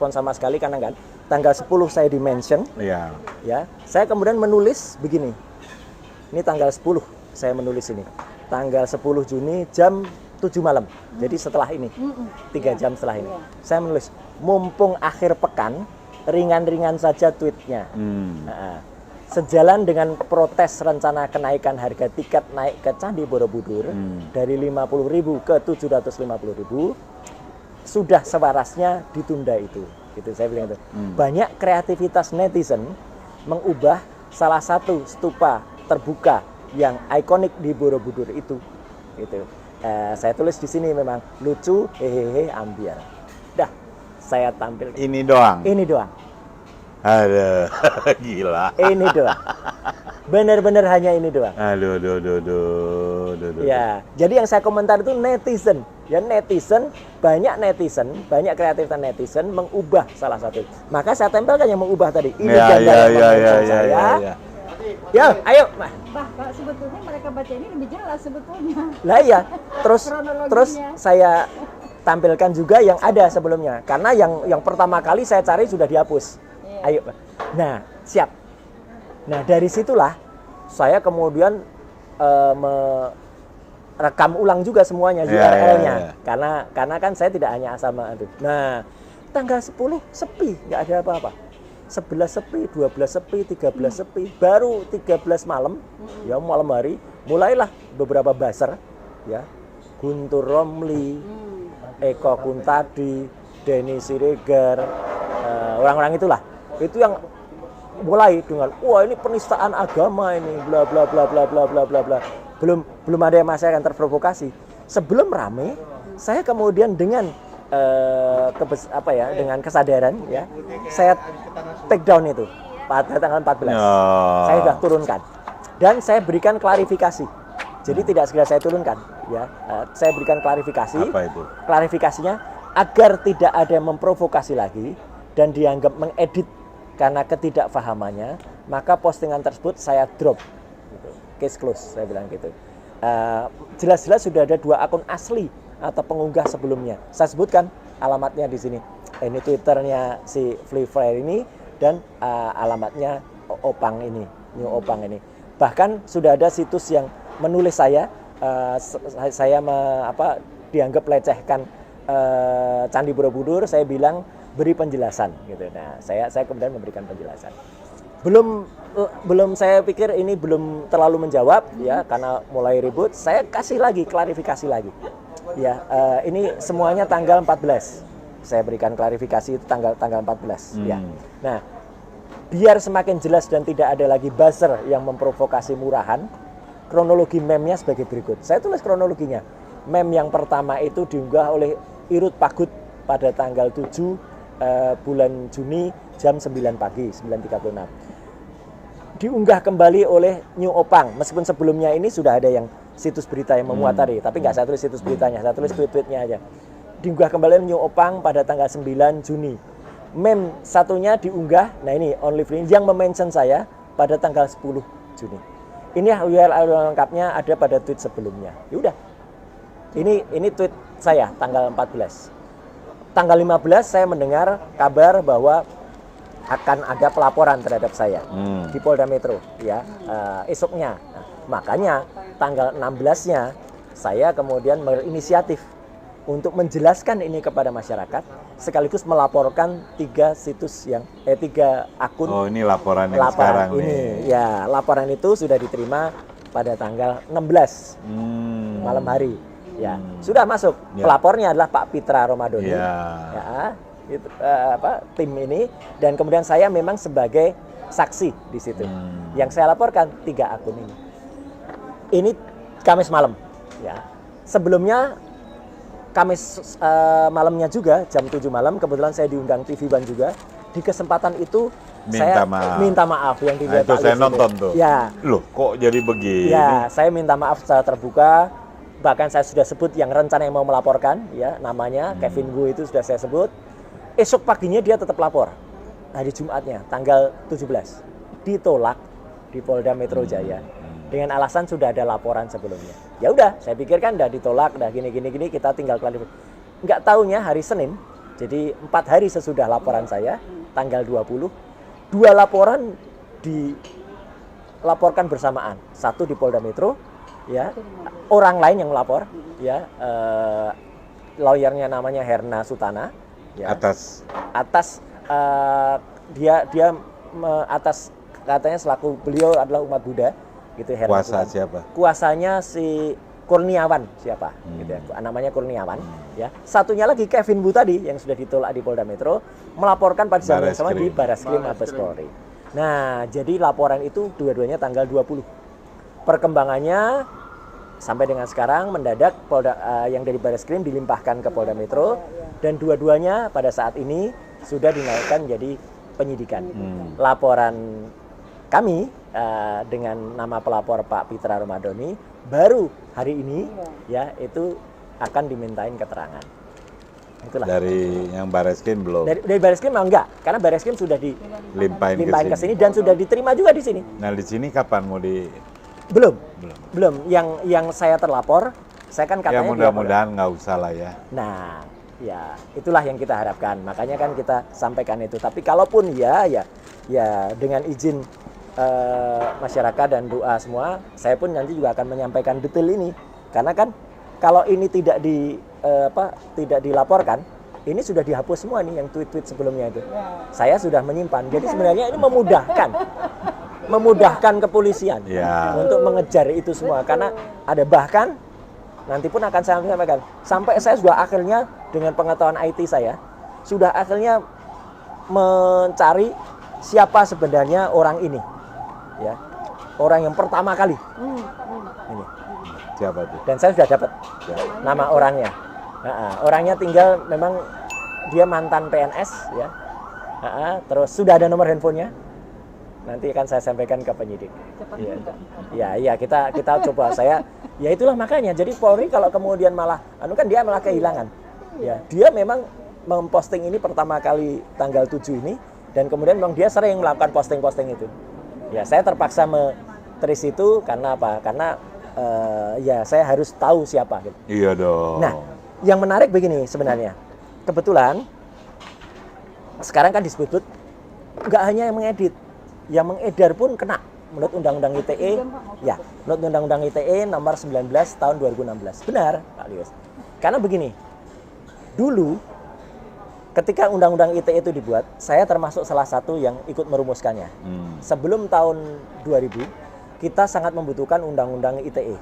direspon sama sekali karena kan tanggal 10 saya di-mention. Iya. Ya, saya kemudian menulis begini. Ini tanggal 10 saya menulis ini. Tanggal 10 Juni jam 7 malam. Jadi setelah ini. 3 jam setelah ini. Saya menulis, mumpung akhir pekan, ringan-ringan saja tweetnya. Nah, sejalan dengan protes rencana kenaikan harga tiket naik ke Candi Borobudur dari 50.000 ke 750.000, sudah sewarasnya ditunda itu. Gitu saya bilang itu. Banyak kreativitas netizen mengubah salah satu stupa terbuka yang ikonik di Borobudur itu. Gitu. Saya tulis di sini memang lucu, hehehe, ambiar. Dah, saya tampil. Ini doang. Ini doang. Aduh, gila. Ini doang. Benar-benar hanya ini doang. Aduh. Ya, jadi yang saya komentar itu netizen. Ya netizen, banyak kreativitas netizen mengubah salah satu. Maka saya tempelkan yang mengubah tadi. Ini gambar saya. Ya, ayo. Bah, sebetulnya mereka baca ini lebih jelas sebetulnya. Lah iya. Terus Kronologinya. saya tampilkan juga yang ada sebelumnya. Karena yang pertama kali saya cari sudah dihapus. Ayo. Nah, siap. Nah, dari situlah saya kemudian merekam ulang juga semuanya URL-nya. Karena kan saya tidak hanya asal itu. Nah, tanggal 10 sepi, nggak ada apa-apa. 11 sepi, 12 sepi, 13 sepi, baru 13 malam, ya malam hari, mulailah beberapa buzzer, ya, Guntur Romli, Eko Kuntadi, Denny Siregar, orang-orang itulah, itu yang mulai dengan, wah ini penistaan agama ini, bla bla bla bla bla bla bla bla, belum ada yang masih akan terprovokasi. Sebelum rame, saya kemudian dengan dengan kesadaran ya saya take down itu pada tanggal 14 saya sudah turunkan dan saya berikan klarifikasi. Jadi tidak segera saya turunkan ya, saya berikan klarifikasi. Apa itu? Klarifikasinya agar tidak ada yang memprovokasi lagi dan dianggap mengedit karena ketidakfahamannya, maka postingan tersebut saya drop gitu. Case close saya bilang gitu. Jelas-jelas sudah ada 2 akun asli atau pengunggah sebelumnya. Saya sebutkan alamatnya di sini. Ini Twitternya si Free Fire ini dan alamatnya Opang ini, New Opang ini. Bahkan sudah ada situs yang menulis saya dianggap lecehkan Candi Borobudur. Saya bilang beri penjelasan gitu. Nah, saya kemudian memberikan penjelasan. Belum saya pikir ini belum terlalu menjawab ya karena mulai ribut. Saya kasih lagi klarifikasi lagi. Ya, ini semuanya tanggal 14. Saya berikan klarifikasi itu tanggal 14 ya. Nah, biar semakin jelas dan tidak ada lagi buzzer yang memprovokasi murahan, kronologi meme-nya sebagai berikut. Saya tulis kronologinya. Meme yang pertama itu diunggah oleh Irut Pagut pada tanggal 7 bulan Juni jam 9 pagi, 9.36. Diunggah kembali oleh New Opang, meskipun sebelumnya ini sudah ada yang situs berita yang memuat tadi, tapi nggak saya tulis situs beritanya, saya tulis tweet-tweetnya aja. Diunggah kembali oleh New Opang pada tanggal 9 Juni. Meme satunya diunggah, nah ini Only Free yang memention saya pada tanggal 10 Juni. Ini URL lengkapnya ada pada tweet sebelumnya. Ya udah. Ini tweet saya tanggal 14. Tanggal 15 saya mendengar kabar bahwa akan ada pelaporan terhadap saya di Polda Metro ya, esoknya. Nah, makanya tanggal 16-nya saya kemudian berinisiatif untuk menjelaskan ini kepada masyarakat sekaligus melaporkan 3 akun. Oh, ini laporan yang sekarang ini nih. ya, laporan itu sudah diterima pada tanggal 16 malam hari ya. Sudah masuk. Pelapornya adalah Pak Pitra Romadoni ya, itu, tim ini, dan kemudian saya memang sebagai saksi di situ. Yang saya laporkan 3 akun ini. Ini Kamis malam ya. Sebelumnya Kamis malamnya juga jam 7 malam kebetulan saya diundang TV One juga. Di kesempatan itu saya minta maaf yang dilihat. Itu saya nonton tuh. Ya. Loh, kok jadi begini? Ya, saya minta maaf secara terbuka. Bahkan saya sudah sebut yang rencana yang mau melaporkan ya, namanya Kevin Wu itu sudah saya sebut. Esok paginya dia tetap lapor. Hari Jumatnya tanggal 17 ditolak di Polda Metro Jaya dengan alasan sudah ada laporan sebelumnya. Ya udah, saya pikir kan udah ditolak, udah gini kita tinggal klarifikasi. Enggak taunya hari Senin Jadi 4 hari sesudah laporan saya, tanggal 20, 2 laporan dilaporkan bersamaan. Satu di Polda Metro, ya, orang lain yang melapor, ya, lawyernya namanya Herna Sutana, ya, atas atas katanya selaku beliau adalah umat Buddha, gitu. Herna Kuasa Sutana. siapa? Kuasanya si Kurniawan siapa, gitu ya, namanya Kurniawan, ya. Satunya lagi Kevin Bu tadi yang sudah ditolak di Polda Metro melaporkan pada jam yang sama di Baraskrim Mabes Polri. Nah, jadi laporan itu dua-duanya tanggal 20. Perkembangannya sampai dengan sekarang mendadak yang dari Baraskrim dilimpahkan ke Polda Metro dan dua-duanya pada saat ini sudah dinaikkan jadi penyidikan. Laporan kami dengan nama pelapor Pak Pitra Romadoni baru hari ini, ya, itu akan dimintain keterangan. Itulah. Dari yang Bareskrim belum? Dari Baraskrim enggak, karena Baraskrim sudah Limpahin ke sini dan sudah diterima juga di sini. Nah, di sini kapan mau di? Belum. Yang saya terlapor, saya kan Ya katanya mudah-mudahan nggak usah lah ya. Nah, ya itulah yang kita harapkan. Makanya kan kita sampaikan itu. Tapi kalaupun ya dengan izin masyarakat dan doa semua, saya pun nanti juga akan menyampaikan detail ini. Karena kan kalau ini tidak dilaporkan, ini sudah dihapus semua nih yang tweet-tweet sebelumnya itu. Saya sudah menyimpan. Jadi sebenarnya ini memudahkan kepolisian untuk mengejar itu semua. Karena ada bahkan nanti pun akan saya sampaikan. Sampai saya juga akhirnya dengan pengetahuan IT saya sudah akhirnya mencari siapa sebenarnya orang ini. Ya, orang yang pertama kali ini. Siapa itu? Dan saya sudah dapat nama orangnya. Orangnya tinggal memang dia mantan PNS, ya. Terus sudah ada nomor handphonenya. Nanti akan saya sampaikan ke penyidik. Ya, kita coba. Ya itulah makanya. Jadi Polri kalau kemudian malah, kan dia malah kehilangan. Ya, dia memang memposting ini pertama kali tanggal 7 ini, dan kemudian memang dia sering melakukan posting-posting itu. Ya, saya terpaksa trace itu karena apa? Karena ya saya harus tahu siapa. Gitu. Iya dong. Nah, yang menarik begini sebenarnya. Kebetulan sekarang kan disebut nggak hanya yang mengedit, yang mengedar pun kena menurut Undang-Undang ITE. Ya, menurut Undang-Undang ITE nomor 19 tahun 2016. Benar, Pak Lius. Karena begini, dulu ketika Undang-Undang ITE itu dibuat, saya termasuk salah satu yang ikut merumuskannya. Sebelum tahun 2000, kita sangat membutuhkan Undang-Undang ITE.